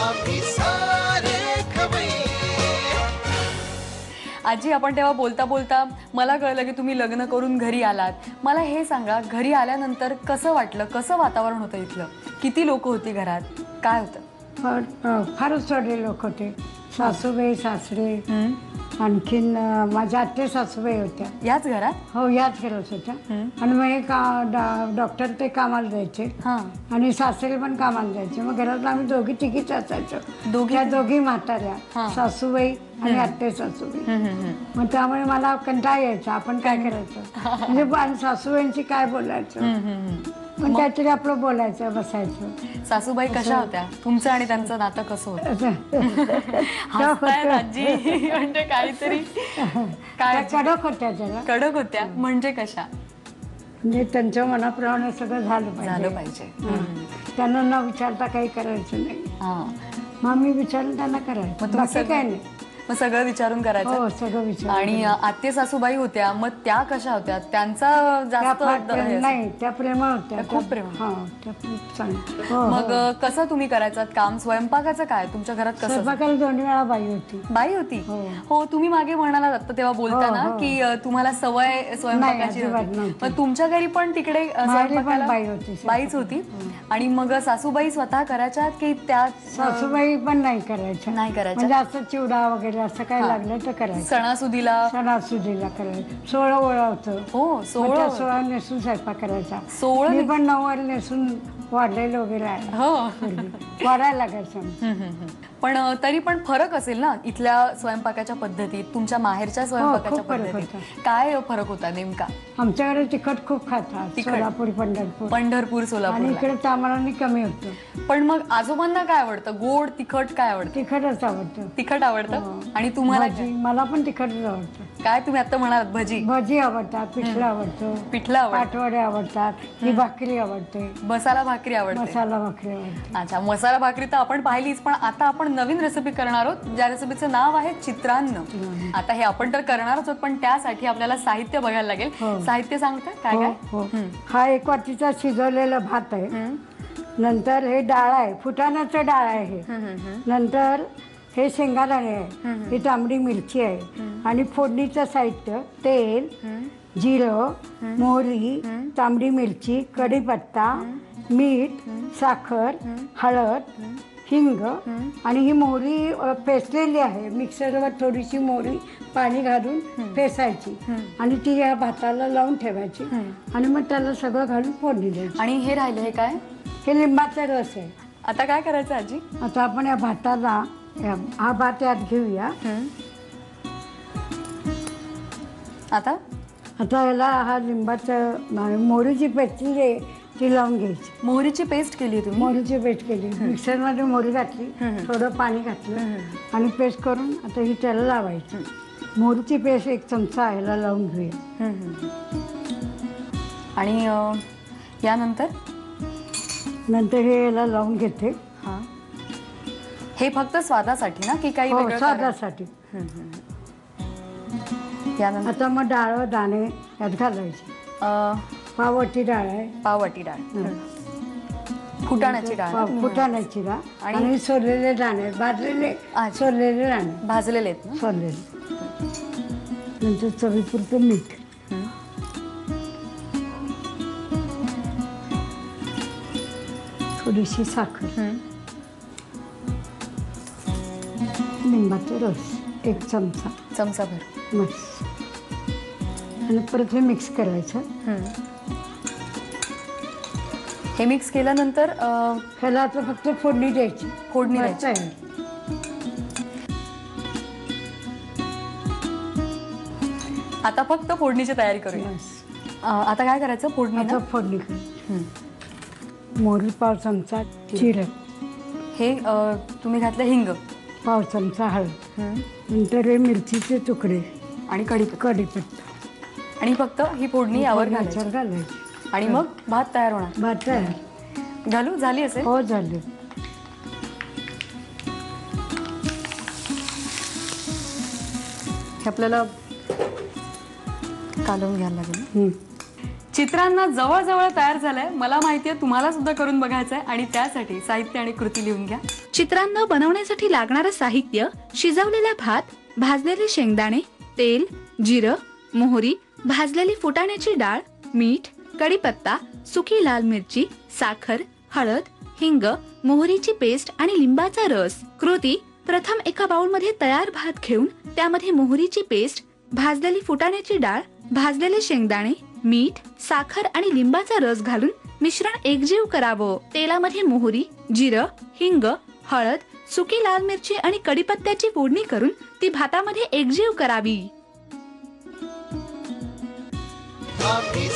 आम्ही सारे खवय्ये. आजी, आपण तेव्हा बोलता बोलता मला कळलं की तुम्ही लग्न करून घरी आलात. मला हे सांगा, घरी आल्यानंतर कसं वाटलं, कसं वातावरण होतं इथलं? किती लोक होती घरात, काय होतं? फारच थोडे लोक होते. सासूबाई, सासरे, आणखीन माझ्या आत्या सासूबाई होत्या. याच घरात? हो, याच घरात होत्या. आणि मग एक डॉक्टर ते कामाला जायचे आणि सासरे पण कामाला जायचे. मग घरात आम्ही दोघी तिघीच असायचो. त्या दोघी म्हाताऱ्या, सासूबाई आणि आत्या सासूबाई. मग त्यामुळे मला कंटाळा यायचा, आपण काय करायचं म्हणजे सासूबाईंची काय बोलायचं. पण काहीतरी आपलं बोलायचं, बसायचं. सासूबाई कशा होत्या? तुमचं आणि त्यांचं नातं कसं होतं? आजी म्हणजे काहीतरी काय कडक होत्या जरा. कडक होत्या म्हणजे कशा? म्हणजे त्यांच्या मनाप्रमाणे सगळं झालं पाहिजे. त्यांना न विचारता काही करायचं नाही. मग मी विचारून त्यांना करायचं, बाकी काय नाही. मग सगळं विचारून करायचं. हो, सगळं विचारून. आणि आत्ते सासूबाई होत्या, मग त्या कशा होत्या? त्यांचा जास्त नाही, त्या प्रेमळ होत्या. खूप प्रेमळ. त्या खूप चांगल्या. मग कसं तुम्ही करायचं काम? स्वयंपाकाचं काय तुमच्या घरात? कसं स्वयंपाकाला 2 वेळा बाई होती. बाई होती? हो, तुम्ही मागे म्हणाला आता तेव्हा बोलताना की तुम्हाला सवय स्वयंपाकाची होती. मग तुमच्या घरी पण तिकडे स्वयंपाकाला बाईच होती? आणि मग सासूबाई स्वतः करायच्या की त्या? सासूबाई पण नाही करायच्या. नाही करायच्या म्हणजे असं चिवडा वगैरे असं काय लागलं तर करायचं. सणासुदीला करायचं. 16 होतं. हो, 16 16 नेसून स्वयंपाक करायचा. 16 मी पण 9 नेसून वाढलेलं वगैरे आहे. हो, वाढायला लागायचं. पण तरी पण फरक असेल ना इथल्या स्वयंपाकाच्या पद्धतीत, तुमच्या माहेरच्या स्वयंपाकाच्या पद्धतीत? काय फरक होता नेमका? आमच्याकडे तिखट खूप खातात. सोलापूर, पंढरपूर, सोलापूर. आणि इकडे तांबडाने कमी होतं. पण मग आजोबांना काय आवडतं? गोड, तिखट काय आवडतं? तिखटच आवडतं. तिखट आवडतं. आणि तुम्हाला? मला पण तिखटच आवडतं. काय तुम्ही आता म्हणालात? भजी आवडतात, पिठलं आवडतं, पाटवडे आवडतात, ही भाकरी आवडते, मसाला भाकरी आवडते. मसाला भाकरी आवडते. अच्छा, मसाला भाकरी तर आपण पाहिलीच. पण आता आपण नवीन रेसिपी करणार आहोत, ज्या रेसिपीचं नाव आहे चित्रान्न. आता हे आपण तर करणारच आहोत, पण त्यासाठी आपल्याला साहित्य बघायला लागेल. साहित्य सांगता काय काय? हा 1 वाटीचा शिजवलेला भात आहे. नंतर हे डाळ आहे, फुटाण्याचं डाळ आहे हे. नंतर हे शेंगादाणे आहे, ही तांबडी मिरची आहे. आणि फोडणीचं साहित्य तेल, जिरं, मोहरी, तांबडी मिरची, कढीपत्ता, मीठ, साखर, हळद, हिंग. आणि ही मोहरी पेसलेली आहे. मिक्सरवर थोडीशी मोहरी पाणी घालून पेसायची आणि ती या भाताला लावून ठेवायची. आणि मग त्याला सगळं घालून फोडणी द्यायची. आणि हे राहिले हे काय? हे लिंबाचा रस आहे. आता काय करायचं आजी? आता आपण या भाताला, हा भात यात घेऊया. आता याला हा लिंबाचं मोहरीची पेस्ट ती लावून घ्यायची. मोहरीची पेस्ट केली तुम्ही? मोहरीची पेस्ट केली. मिक्सरमध्ये मोहरी घातली, थोडं पाणी घातलं आणि पेस्ट करून आता ही त्याला लावायची. मोहरीची पेस्ट 1 चमचा ह्याला लावून घेऊया. आणि यानंतर हे याला लावून घेते. हे फक्त स्वादासाठी ना की काही वेगळं? स्वादासाठी. आता मग डाळ दाणे यात घालायचे. पाववाटी डाळ आहे. पाववाटी डाळ, फुटाण्याची डाळ, फुटाण्याची डाळ आणि सोललेले दाणे, भाजलेले सोललेले दाणे, भाजलेले आहेत ना, सोललेले. नंतर चवीपुरतं मीठ, थोडीशी साखर, लिंबाचा रस 1 चमचाभर बस. आणि परत हे मिक्स करायचं. हे मिक्स केल्यानंतर ह्याला आता फक्त फोडणी द्यायची. फोडणी द्यायची. आता फक्त फोडणीची तयारी करूया. आता काय करायचं? फोडणी करायची. मोहरी 1/2 चमचा, जिरं हे तुम्ही घातलं, हिंग 1/2 चमचा, हळद, नंतर हे मिरचीचे तुकडे आणि कढीपत्ता. आणि फक्त ही फोडणी यावर घालायची. आणि मग भात तयार होणार. भात तयार. घालू? झाली असेल? हो, झाली. हे आपल्याला कालवून घ्यायला लागेल. चित्रांना जवळजवळ तयार झालंय. मला माहितीये तुम्हाला सुद्धा करून बघायचंय. आणि त्यासाठी साहित्य आणि कृती लिहून घ्या. चित्रान्न बनवण्यासाठी लागणारं साहित्य: शिजवलेला भात, भाजलेले शेंगदाणे, तेल, जिरं, मोहरी, भाजलेली फुटाण्याची डाळ, मीठ, कढीपत्ता, सुकी लाल मिरची, साखर, हळद, हिंग, मोहरीची पेस्ट आणि लिंबाचा रस. कृती: प्रथम एका बाउलमध्ये तयार भात घेऊन त्यामध्ये मोहरीची पेस्ट, भाजलेली फुटाण्याची डाळ, भाजलेले शेंगदाणे, मीठ, साखर आणि लिंबाचा रस घालून मिश्रण एकजीव करावं. तेलामध्ये मोहरी, जिरं, हिंग, हळद, सुकी लाल मिरची आणि कढीपत्त्याची फोडणी करून ती भातामध्ये एकजीव करावी. आम्ही